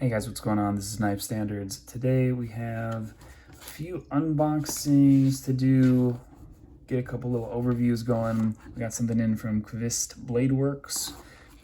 Hey guys, what's going on? This is Knife Standards. Today we have a few unboxings to do, get a couple little overviews going. We got something in from Qvist Blade Works.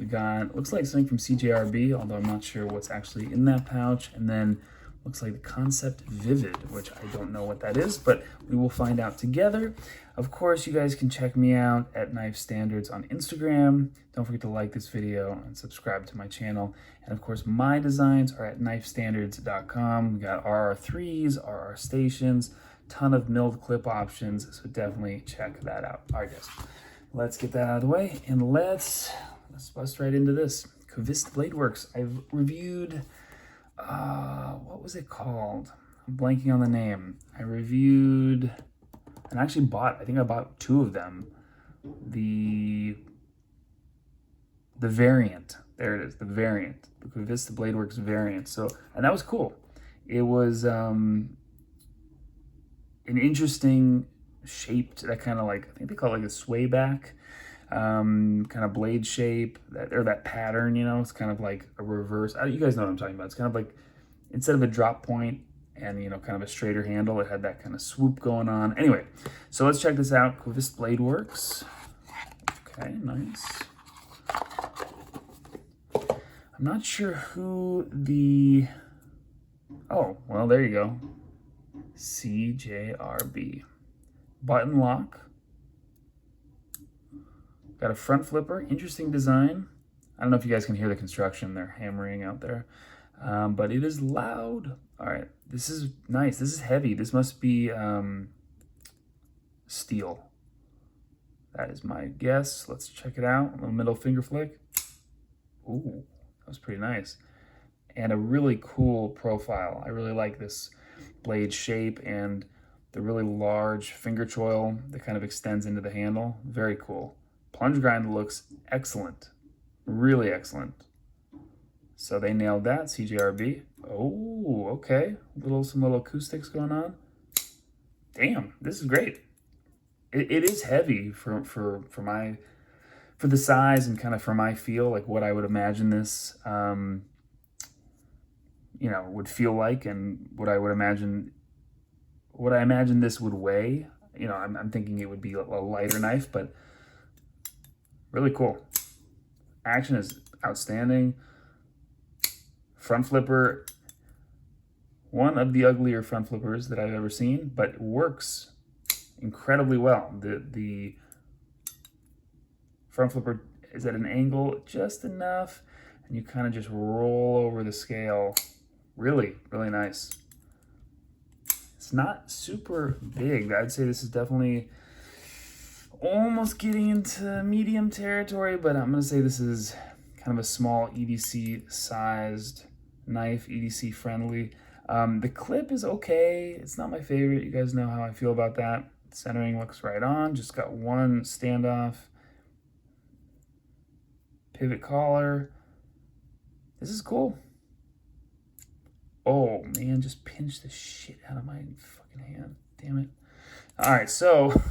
We got, looks like something from CJRB, although I'm not sure what's actually in that pouch. And then looks like the Concept Vivid, which I don't know what that is, but we will find out together. Of course, you guys can check me out at Knife Standards on Instagram. Don't forget to like this video and subscribe to my channel. And of course, my designs are at knifestandards.com. We got RR3s, RR stations, ton of milled clip options, so definitely check that out. All right, guys, let's get that out of the way and let's bust right into this. Qvist Blade Works. I've reviewed, what was it called? I'm blanking on the name. I reviewed and actually bought, I think I bought two of them. The variant, there it is, the variant, the Qvist Blade Works variant. So, and that was cool. It was an interesting shaped, that kind of like, I think they call it like a sway back, kind of blade shape, that pattern, you know, it's kind of like a reverse. You guys know what I'm talking about. It's kind of like, instead of a drop point and, you know, kind of a straighter handle, it had that kind of swoop going on. Anyway, so let's check this out. Qvist Blade Works. Okay, nice. I'm not sure who the, oh, well, there you go. CJRB. Button lock. Got a front flipper, interesting design. I don't know if you guys can hear the construction. They're hammering out there, but it is loud. All right, this is nice. This is heavy. This must be steel. That is my guess. Let's check it out. A little middle finger flick. Ooh, that was pretty nice. And a really cool profile. I really like this blade shape and the really large finger choil that kind of extends into the handle. Very cool. Plunge grind looks excellent. Really excellent. So they nailed that, CJRB. Oh, okay. Some little acoustics going on. Damn, this is great. It is heavy for the size and kind of for my feel, like what I would imagine this, you know, would feel like, and what I imagine this would weigh. You know, I'm thinking it would be a lighter knife, but really cool. Action is outstanding. Front flipper, one of the uglier front flippers that I've ever seen, but it works incredibly well. The front flipper is at an angle just enough, and you kind of just roll over the scale. Really, really nice. It's not super big. I'd say this is definitely almost getting into medium territory, but I'm gonna say this is kind of a small EDC sized knife, EDC friendly. The clip is okay. It's not my favorite. You guys know how I feel about that. Centering looks right on. Just got one standoff. Pivot collar. This is cool. Oh man, just pinched the shit out of my fucking hand. Damn it. All right, so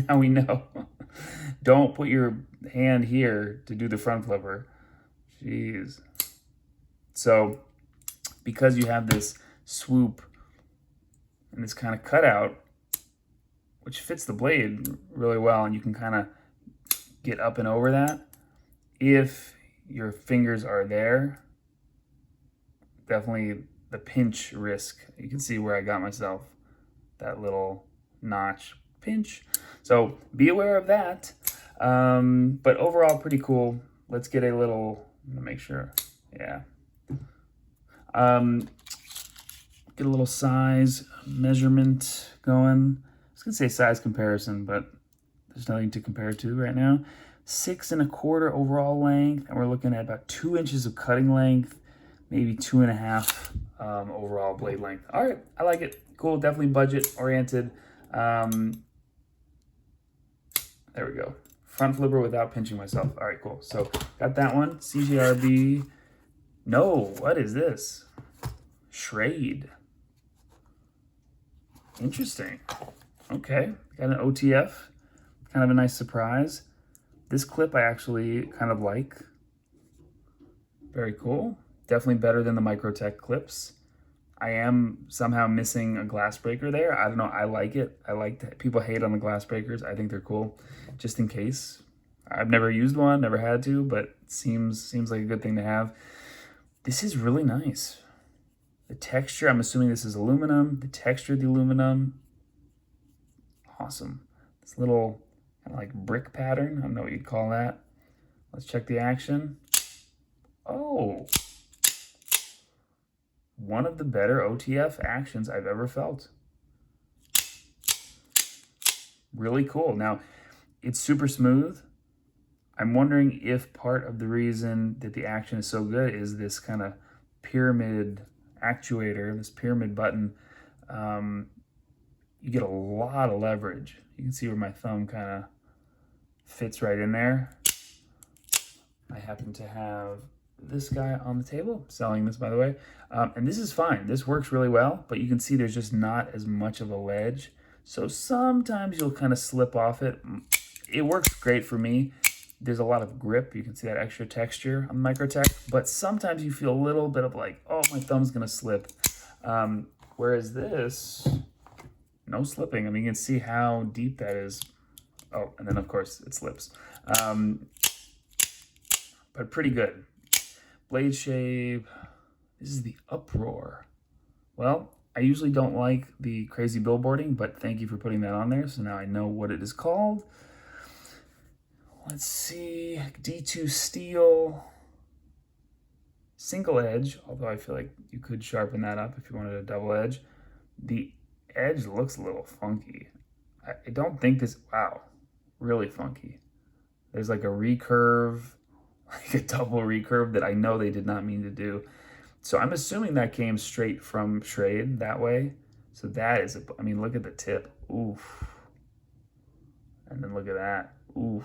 now we know. Don't put your hand here to do the front flipper. Jeez. So because you have this swoop and this kind of cutout, which fits the blade really well, and you can kind of get up and over that. If your fingers are there, definitely the pinch risk. You can see where I got myself, that little notch pinch. So be aware of that. But overall, pretty cool. Let's get a little, I'm gonna make sure, yeah. Get a little size measurement going. I was gonna say size comparison, but there's nothing to compare to right now. 6 1/4 overall length, and we're looking at about 2 inches of cutting length, maybe 2.5 overall blade length. All right, I like it. Cool, definitely budget oriented. There we go. Front flipper without pinching myself. All right, cool. So got that one. CJRB. No, what is this? Shrade. Interesting. Okay, got an OTF. Kind of a nice surprise. This clip I actually kind of like. Very cool. Definitely better than the Microtech clips. I am somehow missing a glass breaker there. I don't know. I like it. I like that. People hate on the glass breakers. I think they're cool, just in case. I've never used one, never had to, but it seems like a good thing to have. This is really nice. The texture, I'm assuming this is aluminum. The texture of the aluminum, awesome. This little kind of like brick pattern. I don't know what you'd call that. Let's check the action. Oh, one of the better OTF actions I've ever felt. Really cool. Now, it's super smooth. I'm wondering if part of the reason that the action is so good is this kind of pyramid actuator, this pyramid button. You get a lot of leverage. You can see where my thumb kind of fits right in there. I happen to have this guy on the table, selling this, by the way. And this is fine. This works really well, but you can see there's just not as much of a ledge. So sometimes you'll kind of slip off it. It works great for me. There's a lot of grip. You can see that extra texture on the Microtech, but sometimes you feel a little bit of like, oh, my thumb's gonna slip. Whereas this, no slipping. I mean, you can see how deep that is. Oh, and then of course it slips. But pretty good. Blade shape, this is the Uproar. Well, I usually don't like the crazy billboarding, but thank you for putting that on there, so now I know what it is called. Let's see, D2 steel, single edge, although I feel like you could sharpen that up if you wanted a double edge. The edge looks a little funky. I don't think this, wow, really funky. There's like a recurve, like a double recurve that I know they did not mean to do. So I'm assuming that came straight from Shrade that way. So that is, I mean, look at the tip, oof. And then look at that, oof.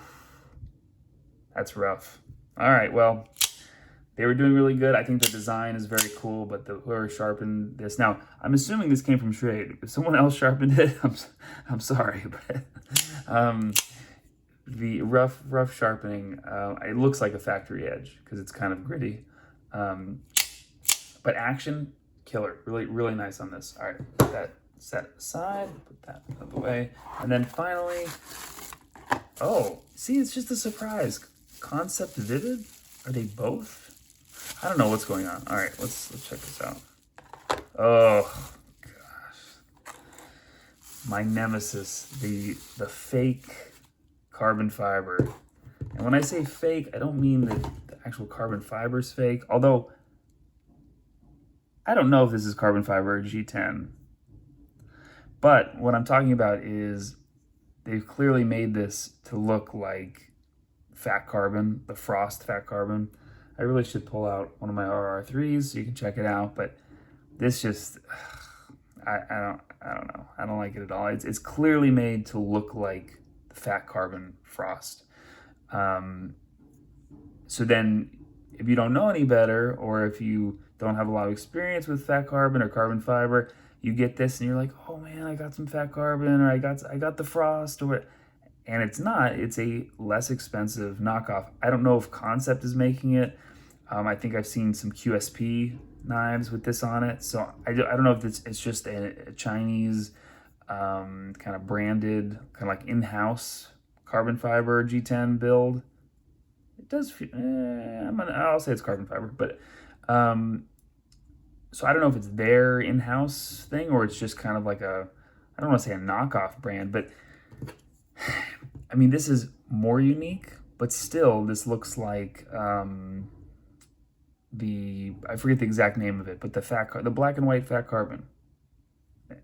That's rough. All right, well, they were doing really good. I think the design is very cool, but whoever sharpened this, now I'm assuming this came from Shrade. If someone else sharpened it, I'm sorry, but the rough sharpening, it looks like a factory edge because it's kind of gritty. But action, killer, really nice on this. All right, put that set aside, put that out of the way, and then finally, oh, see, it's just a surprise. Concept Vivid? Are they both? I don't know what's going on. All right, let's check this out. Oh gosh, my nemesis, the fake carbon fiber. And when I say fake, I don't mean that the actual carbon fiber is fake. Although I don't know if this is carbon fiber or G10. But what I'm talking about is they've clearly made this to look like fat carbon, the Frost fat carbon. I really should pull out one of my RR3s so you can check it out, but this just, I don't know. I don't like it at all. It's clearly made to look like the fat carbon Frost. So then if you don't know any better, or if you don't have a lot of experience with fat carbon or carbon fiber, you get this and you're like, oh man, I got some fat carbon, or I got the Frost, or what. And it's not, it's a less expensive knockoff. I don't know if Concept is making it. I think I've seen some QSP knives with this on it. So I don't know if it's just a Chinese kind of branded, kind of like in-house carbon fiber G10 build. It does feel, I'll say it's carbon fiber, but so I don't know if it's their in-house thing or it's just kind of like a, I don't want to say a knockoff brand, but I mean, this is more unique, but still this looks like I forget the exact name of it, but the black and white fat carbon.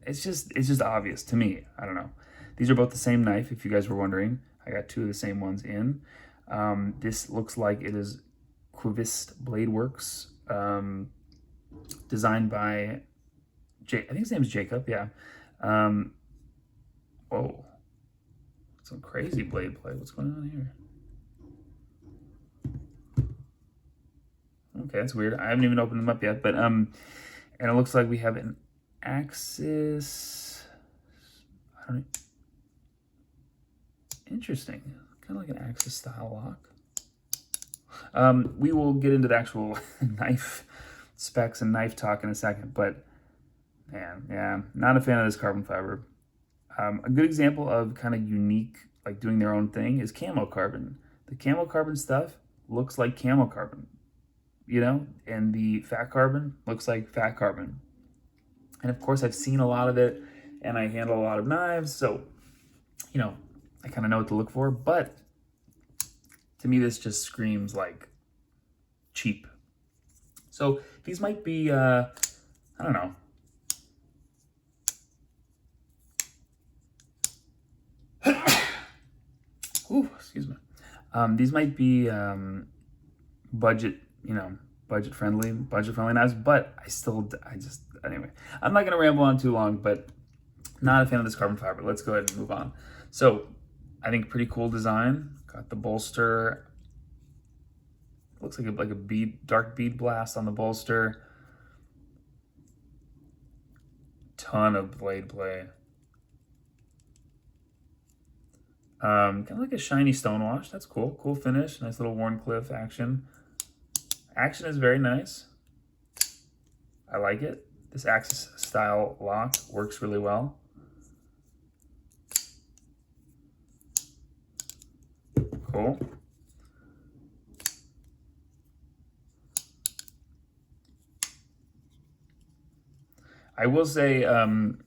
It's just obvious to me. I don't know. These are both the same knife, if you guys were wondering. I got two of the same ones in. This looks like it is Qvist Blade Works, designed by I think his name is Jacob, yeah. Whoa. Some crazy blade play. What's going on here? Okay, that's weird. I haven't even opened them up yet, but and it looks like we have an axis. I don't know. Interesting. Kind of like an axis style lock. We will get into the actual knife specs and knife talk in a second, but man, yeah, not a fan of this carbon fiber. A good example of kind of unique, like doing their own thing, is camo carbon. The camo carbon stuff looks like camo carbon, you know, and the fat carbon looks like fat carbon. And of course, I've seen a lot of it, and I handle a lot of knives, so, you know, I kind of know what to look for, but to me, this just screams like cheap. So these might be, I don't know. Ooh, excuse me. These might be budget, you know, budget friendly knives, but anyway, I'm not gonna ramble on too long, but not a fan of this carbon fiber. Let's go ahead and move on. So I think pretty cool design. Got the bolster. Looks like a bead, dark bead blast on the bolster. Ton of blade play. Kind of like a shiny stonewash. That's cool. Cool finish. Nice little Warncliffe action. Action is very nice. I like it. This Axis style lock works really well. Cool. I will say the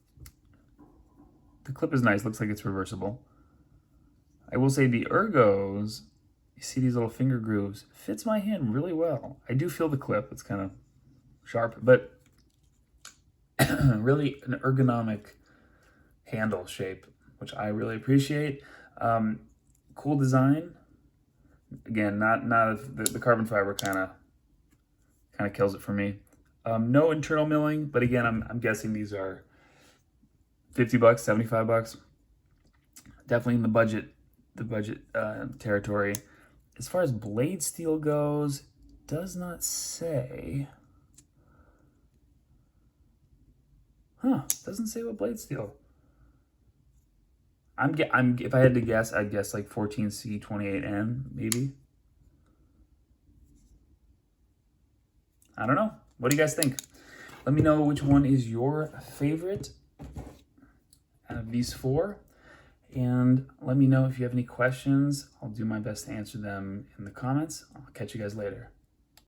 clip is nice. Looks like it's reversible. I will say the ergos, you see these little finger grooves, fits my hand really well. I do feel the clip. It's kind of sharp, but really an ergonomic handle shape, which I really appreciate. Cool design. Again, not the carbon fiber kind of kills it for me. No internal milling, but again, I'm guessing these are $50, $75. Definitely in the budget territory. As far as blade steel goes, does not say. Doesn't say what blade steel. If I had to guess, I'd guess like 14C28N maybe. I don't know. What do you guys think? Let me know which one is your favorite out of these four. And let me know if you have any questions. I'll do my best to answer them in the comments. I'll catch you guys later.